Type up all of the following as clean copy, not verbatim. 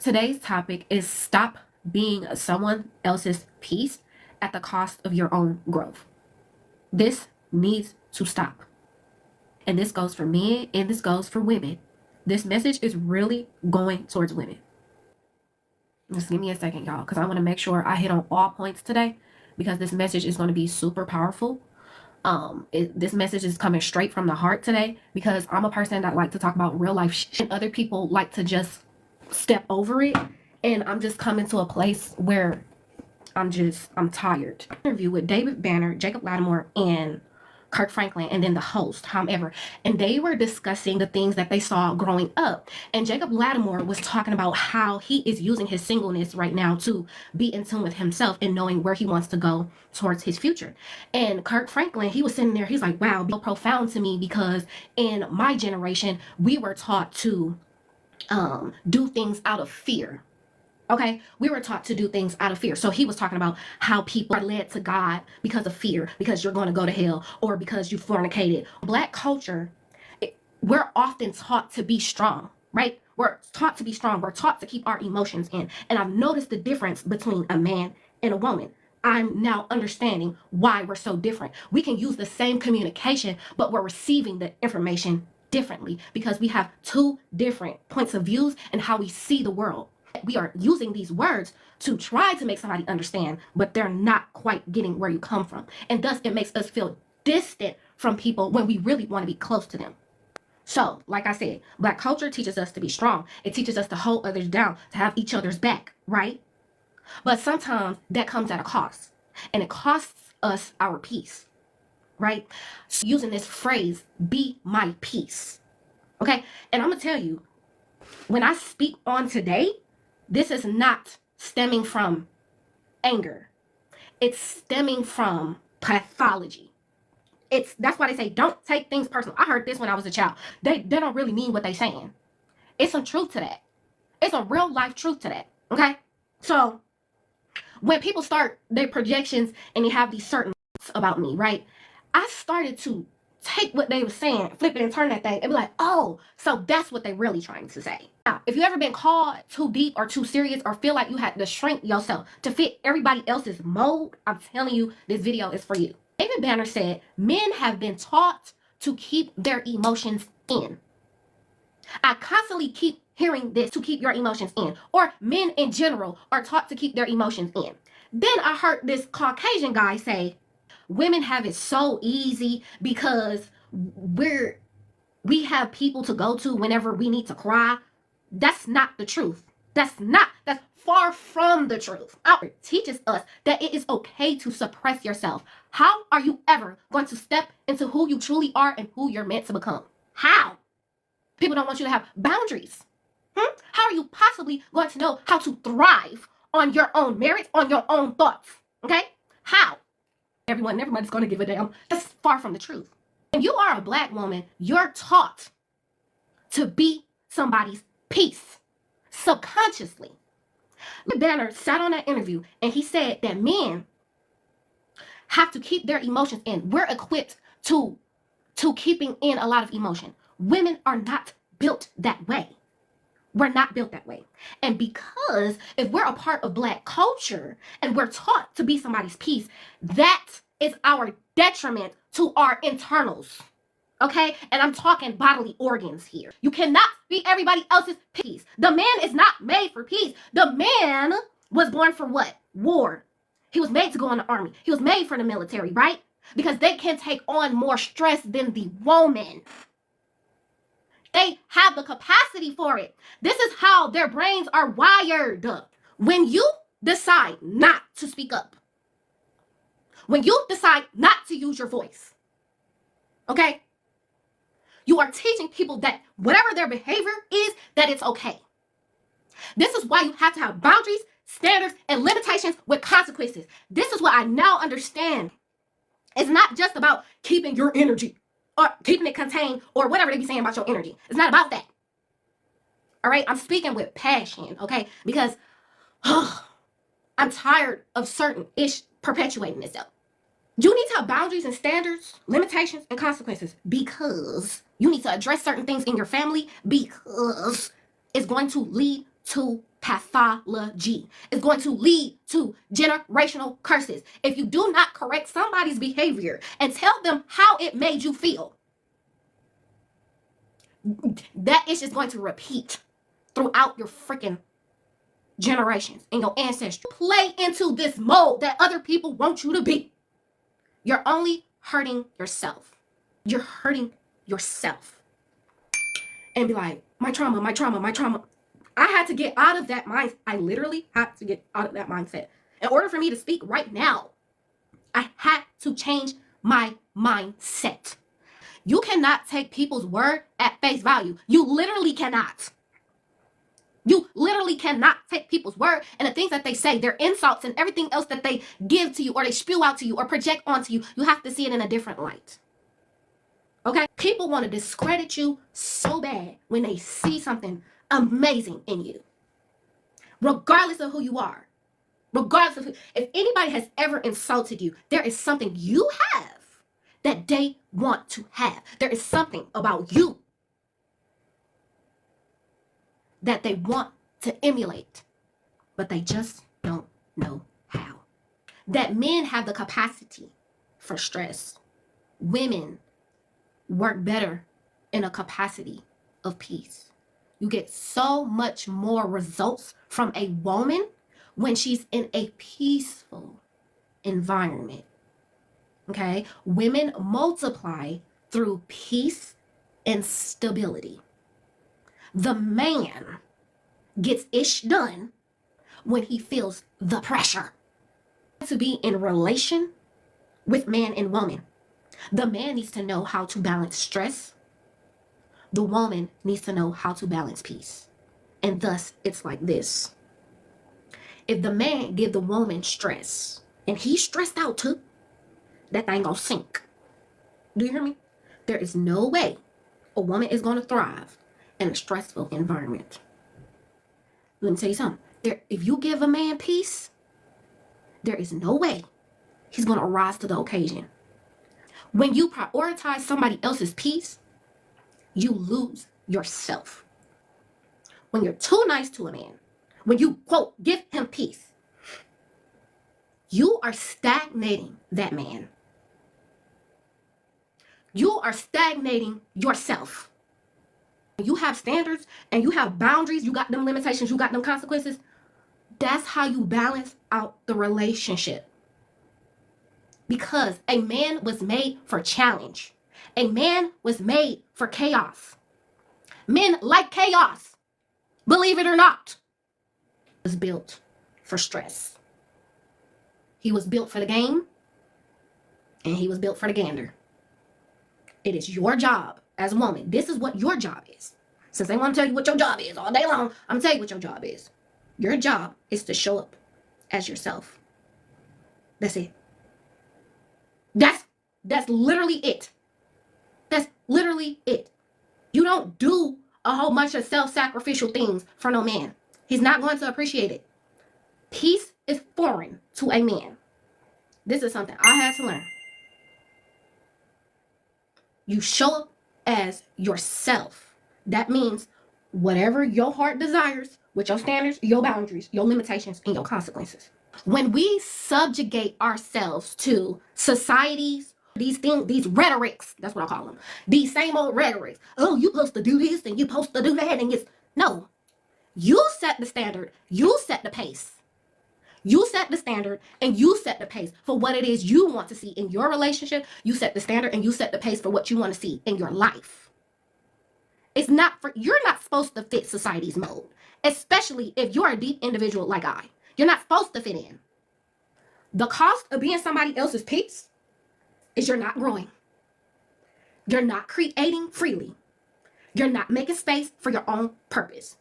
Today's topic is stop being someone else's peace at the cost of your own growth. This needs to stop. And this goes for men and this goes for women. This message is really going towards women. Just give me a second, y'all, because I want to make sure I hit on all points today because this message is going to be super powerful. This message is coming straight from the heart today because I'm a person that like to talk about real life shit. And other people like to just step over it. And I'm just coming to a place where I'm tired. Interview with David Banner, Jacob Lattimore, and Kirk Franklin, and then the host, however, and they were discussing the things that they saw growing up. And Jacob Lattimore was talking about how he is using his singleness right now to be in tune with himself and knowing where he wants to go towards his future. And Kirk Franklin, he was sitting there, he's like, wow, so profound to me because in my generation, we were taught to do things out of fear. Okay, we were taught to do things out of fear. So he was talking about how people are led to God because of fear, because you're going to go to hell, or because you fornicated. Black culture, we're often taught to be strong, right? We're taught to be strong. We're taught to keep our emotions in. And I've noticed the difference between a man and a woman. I'm now understanding why we're so different. We can use the same communication, but we're receiving the information differently because we have two different points of views and how we see the world. We are using these words to try to make somebody understand, but they're not quite getting where you come from. And thus it makes us feel distant from people when we really want to be close to them. So, like I said, Black culture teaches us to be strong. It teaches us to hold others down, to have each other's back, right? But sometimes that comes at a cost. And it costs us our peace, right? So using this phrase, be my peace. Okay? And I'm going to tell you, when I speak on today, this is not stemming from anger. It's stemming from pathology. That's why they say don't take things personal. I heard this when I was a child. They don't really mean what they're saying. It's some truth to that. It's a real life truth to that. Okay? So when people start their projections and they have these certain about me, right? I started to take what they were saying, flip it and turn that thing and be like, oh, so that's what they're really trying to say. Now, if you ever been called too deep or too serious or feel like you had to shrink yourself to fit everybody else's mold, I'm telling you, this video is for you. David Banner said, men have been taught to keep their emotions in. I constantly keep hearing this, to keep your emotions in, or men in general are taught to keep their emotions in. Then I heard this Caucasian guy say, women have it so easy because we have people to go to whenever we need to cry. That's not the truth. That's far from the truth. It teaches us that it is okay to suppress yourself. How are you ever going to step into who you truly are and who you're meant to become? How? People don't want you to have boundaries. How are you possibly going to know how to thrive on your own merits, on your own thoughts? Okay? How? Everybody's going to give a damn. That's far from the truth. When you are a Black woman, you're taught to be somebody's peace subconsciously. Banner sat on that interview and he said that men have to keep their emotions in. We're equipped to keeping in a lot of emotion. Women are not built that way. We're not built that way. And because if we're a part of Black culture and we're taught to be somebody's peace, that is our detriment to our internals. Okay? And I'm talking bodily organs here. You cannot be everybody else's peace. The man is not made for peace. The man was born for what? War. He was made to go in the army. He was made for the military, right? Because they can take on more stress than the woman. They have the capacity for it. This is how their brains are wired. When you decide not to speak up, when you decide not to use your voice, okay, you are teaching people that whatever their behavior is, that it's okay. This is why you have to have boundaries, standards, and limitations with consequences. This is what I now understand. It's not just about keeping your energy or keeping it contained or whatever they be saying about your energy. It's not about that. All right? I'm speaking with passion, okay? Because I'm tired of certain ish perpetuating itself. You need to have boundaries and standards, limitations, and consequences because you need to address certain things in your family because it's going to lead to pathology. It's going to lead to generational curses. If you do not correct somebody's behavior and tell them how it made you feel, that is just going to repeat throughout your freaking generations and your ancestry. Play into this mold that other people want you to be. You're only hurting yourself. You're hurting yourself. And be like, my trauma, my trauma, my trauma. I had to get out of that mindset. I literally had to get out of that mindset. In order for me to speak right now, I had to change my mindset. You cannot take people's word at face value. You literally cannot. You literally cannot take people's word and the things that they say, their insults and everything else that they give to you or they spew out to you or project onto you. You have to see it in a different light. Okay? People want to discredit you so bad when they see something amazing in you. Regardless of who you are. Regardless of who, if anybody has ever insulted you, there is something you have that they want to have. There is something about you that they want to emulate, but they just don't know how. That men have the capacity for stress. Women work better in a capacity of peace. You get so much more results from a woman when she's in a peaceful environment. Okay? Women multiply through peace and stability. The man gets ish done when he feels the pressure. To be in relation with man and woman, the man needs to know how to balance stress. The woman needs to know how to balance peace. And thus, it's like this. If the man give the woman stress, and he's stressed out too, that thing gonna sink. Do you hear me? There is no way a woman is gonna thrive in a stressful environment. Let me tell you something. If you give a man peace, there is no way he's gonna rise to the occasion. When you prioritize somebody else's peace, you lose yourself. When you're too nice to a man, when you, quote, give him peace, you are stagnating that man. You are stagnating yourself. You have standards and you have boundaries, you got them limitations, you got them consequences. That's how you balance out the relationship. Because a man was made for challenge. A man was made for chaos. Men like chaos, believe it or not. He was built for stress. He was built for the game, and he was built for the gander. It is your job as a woman. This is what your job is. Since they want to tell you what your job is all day long, I'm going to tell you what your job is. Your job is to show up as yourself. That's it. That's literally it. That's literally it. You don't do a whole bunch of self-sacrificial things for no man. He's not going to appreciate it. Peace is foreign to a man. This is something I had to learn. You show up as yourself. That means whatever your heart desires with your standards, your boundaries, your limitations, and your consequences. When we subjugate ourselves to society's these things, these rhetorics, that's what I call them. These same old rhetorics. Oh, you supposed to do this and you supposed to do that and it's no. You set the standard, you set the pace. You set the standard and you set the pace for what it is you want to see in your relationship. You set the standard and you set the pace for what you want to see in your life. It's not for, you're not supposed to fit society's mold, especially if you're a deep individual like I. You're not supposed to fit in. The cost of being somebody else's peace is you're not growing. You're not creating freely. You're not making space for your own purpose.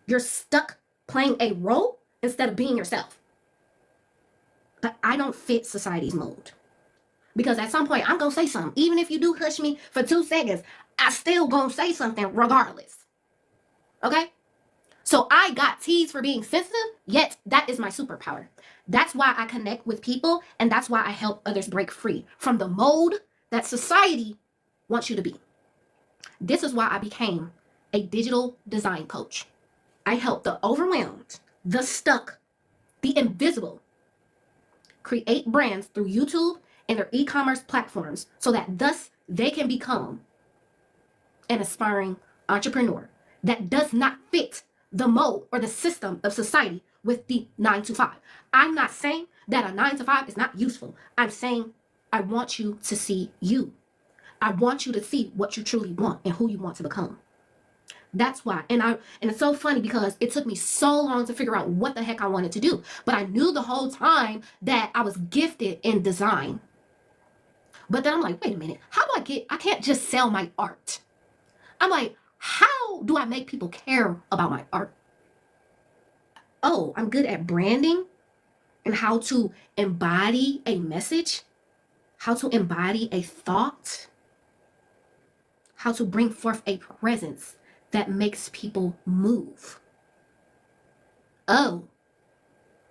You're stuck playing a role instead of being yourself. But I don't fit society's mold. Because at some point, I'm going to say something. Even if you do hush me for 2 seconds, I still going to say something regardless. Okay? So I got teased for being sensitive, yet that is my superpower. That's why I connect with people, and that's why I help others break free from the mold that society wants you to be. This is why I became a digital design coach. I help the overwhelmed, the stuck, the invisible create brands through YouTube and their e-commerce platforms so that thus they can become an aspiring entrepreneur that does not fit the mold or the system of society with the 9 to 5. I'm not saying that a 9 to 5 is not useful. I'm saying I want you to see you. I want you to see what you truly want and who you want to become. That's why. And it's so funny because it took me so long to figure out what the heck I wanted to do. But I knew the whole time that I was gifted in design. But then I'm like, wait a minute, how do I can't just sell my art. I'm like, how do I make people care about my art? Oh, I'm good at branding and how to embody a message, how to embody a thought, how to bring forth a presence that makes people move. Oh,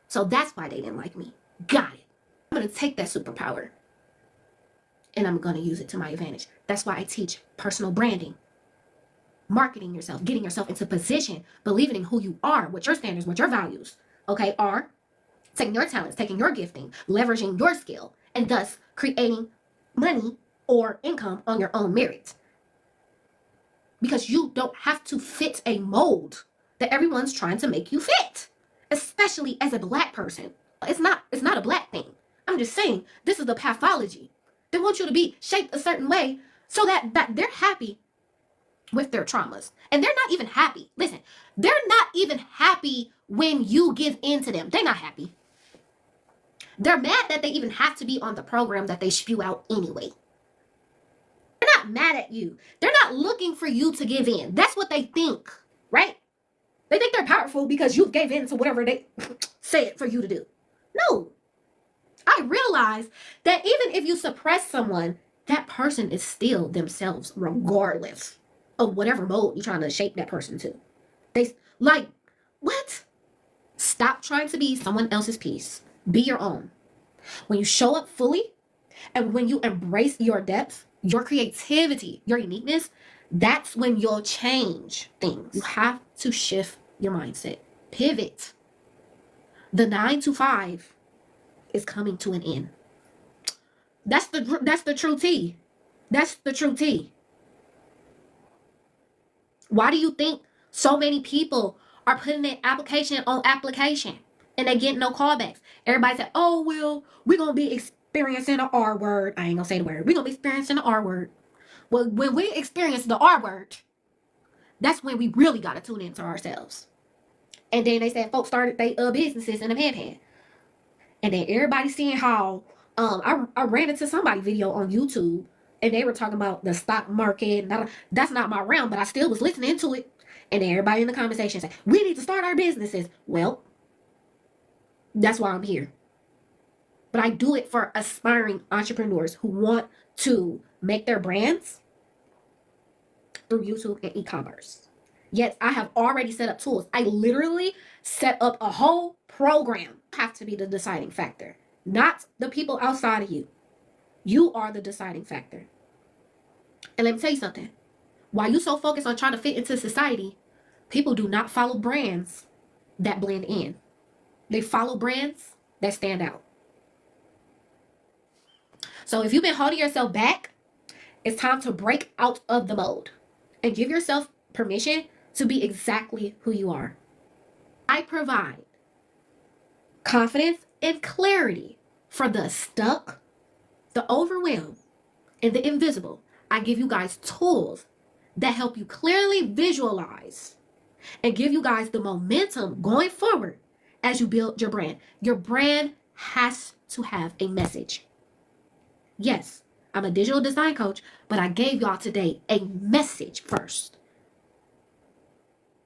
so that's why they didn't like me. Got it. I'm going to take that superpower and I'm going to use it to my advantage. That's why I teach personal branding, marketing yourself, getting yourself into position, believing in who you are, what your standards, what your values, okay, are, taking your talents, taking your gifting, leveraging your skill, and thus creating money or income on your own merit. Because you don't have to fit a mold that everyone's trying to make you fit, especially as a Black person. It's not a Black thing. I'm just saying this is the pathology. They want you to be shaped a certain way so that they're happy with their traumas. And they're not even happy. Listen, they're not even happy when you give in to them. They're not happy. They're mad that they even have to be on the program that they spew out anyway. They're not mad at you. They're not looking for you to give in. That's what they think, right? They think they're powerful because you gave in to whatever they said for you to do. No. I realize that even if you suppress someone, that person is still themselves regardless of whatever mold you're trying to shape that person to. They like, what? Stop trying to be someone else's piece. Be your own. When you show up fully and when you embrace your depth, your creativity, your uniqueness, that's when you'll change things. You have to shift your mindset. Pivot. The 9 to 5 is coming to an end. That's the true tea. That's the true tea. Why do you think so many people are putting in application on application and they get no callbacks? Everybody said, oh, well, we're going to be experiencing the R word. I ain't going to say the word. We're going to be experiencing the R word. Well, when we experience the R word, that's when we really got to tune into ourselves. And then they said folks started their businesses in the pan. And then everybody seeing how I ran into somebody video on YouTube and they were talking about the stock market. That's not my realm, but I still was listening to it. And then everybody in the conversation said, we need to start our businesses. Well, that's why I'm here. But I do it for aspiring entrepreneurs who want to make their brands through YouTube and e-commerce. Yet I have already set up tools. I literally set up a whole program. Have to be the deciding factor, not the people outside of you. You are the deciding factor. And let me tell you something. While you so focused on trying to fit into society, people do not follow brands that blend in. They follow brands that stand out. So if you've been holding yourself back, it's time to break out of the mold and give yourself permission to be exactly who you are. I provide confidence and clarity for the stuck, the overwhelmed, and the invisible. I give you guys tools that help you clearly visualize and give you guys the momentum going forward as you build your brand. Your brand has to have a message. Yes, I'm a digital design coach, but I gave y'all today a message first.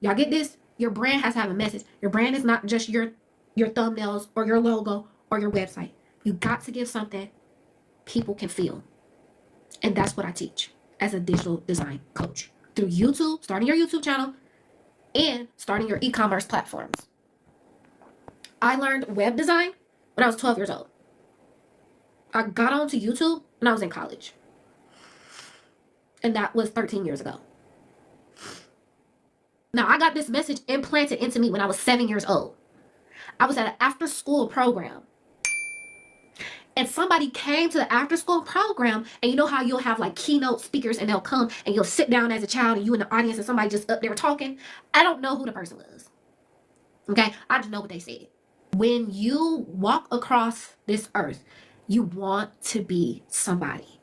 Y'all get this? Your brand has to have a message. Your brand is not just your thumbnails or your logo or your website. You got to give something people can feel. And that's what I teach as a digital design coach. Through YouTube, starting your YouTube channel, and starting your e-commerce platforms. I learned web design when I was 12 years old. I got onto YouTube when I was in college. And that was 13 years ago. Now, I got this message implanted into me when I was 7 years old. I was at an after-school program. And somebody came to the after-school program, and you know how you'll have like keynote speakers, and they'll come and you'll sit down as a child and you in the audience and somebody just up there talking. I don't know who the person was. Okay? I just know what they said. When you walk across this earth, you want to be somebody.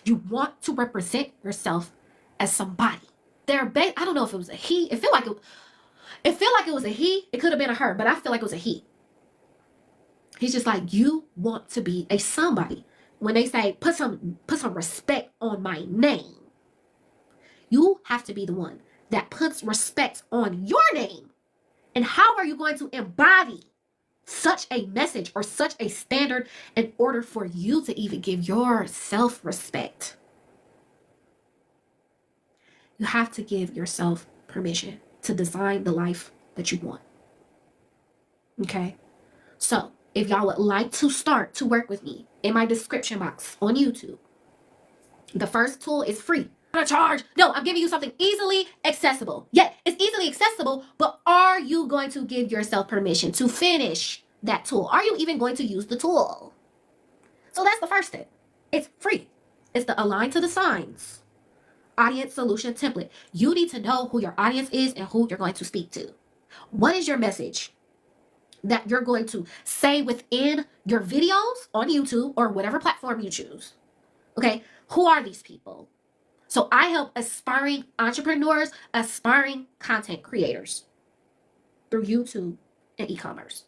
You want to represent yourself as somebody. I don't know if it was a he. It felt like it was a he. It could have been a her, but I feel like it was a he. He's just like, you want to be a somebody. When they say put some respect on my name, you have to be the one that puts respect on your name. And how are you going to embody such a message or such a standard in order for you to even give yourself respect? You have to give yourself permission to design the life that you want. Okay? So, if y'all would like to start to work with me, in my description box on YouTube, the first tool is free. I'm not charge. No, I'm giving you something easily accessible. Yeah, it's easily accessible, but are you going to give yourself permission to finish that tool? Are you even going to use the tool? So that's the first step. It's free. It's the Align to the Signs audience solution template. You need to know who your audience is and who you're going to speak to. What is your message that you're going to say within your videos on YouTube or whatever platform you choose? Okay, who are these people? So I help aspiring entrepreneurs, aspiring content creators through YouTube and e-commerce.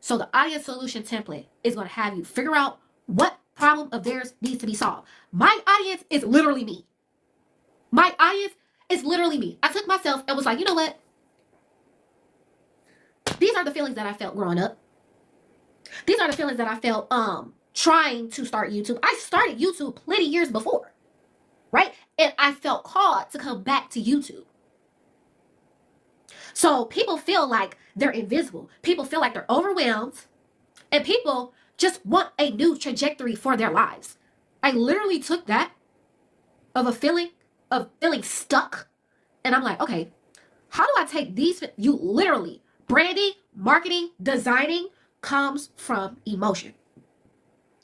So the audience solution template is going to have you figure out what problem of theirs needs to be solved. My audience is literally me. My audience is literally me. I took myself and was like, you know what? These are the feelings that I felt growing up. These are the feelings that I felt trying to start YouTube. I started YouTube plenty years before, right? And I felt called to come back to YouTube. So people feel like they're invisible. People feel like they're overwhelmed. And people just want a new trajectory for their lives. I literally took that of feeling stuck. And I'm like, okay, how do I take these? You literally, branding, marketing, designing comes from emotion.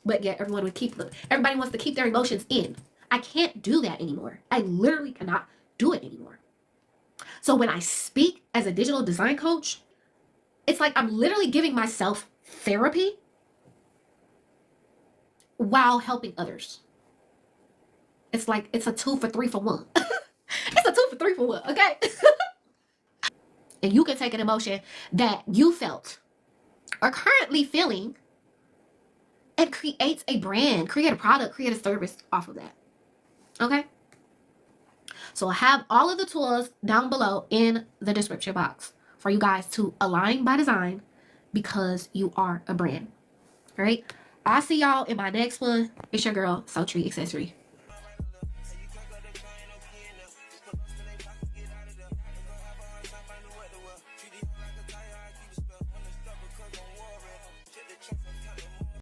But yet everybody wants to keep their emotions in. I can't do that anymore. I literally cannot do it anymore. So when I speak as a digital design coach, it's like I'm literally giving myself therapy while helping others. It's like it's a 2 for 3 for 1. It's a 2 for 3 for 1, okay? And you can take an emotion that you felt or currently feeling and create a brand, create a product, create a service off of that. Okay? So I have all of the tools down below in the description box for you guys to align by design because you are a brand. All right? I'll see y'all in my next one. It's your girl, Sultry Accessory.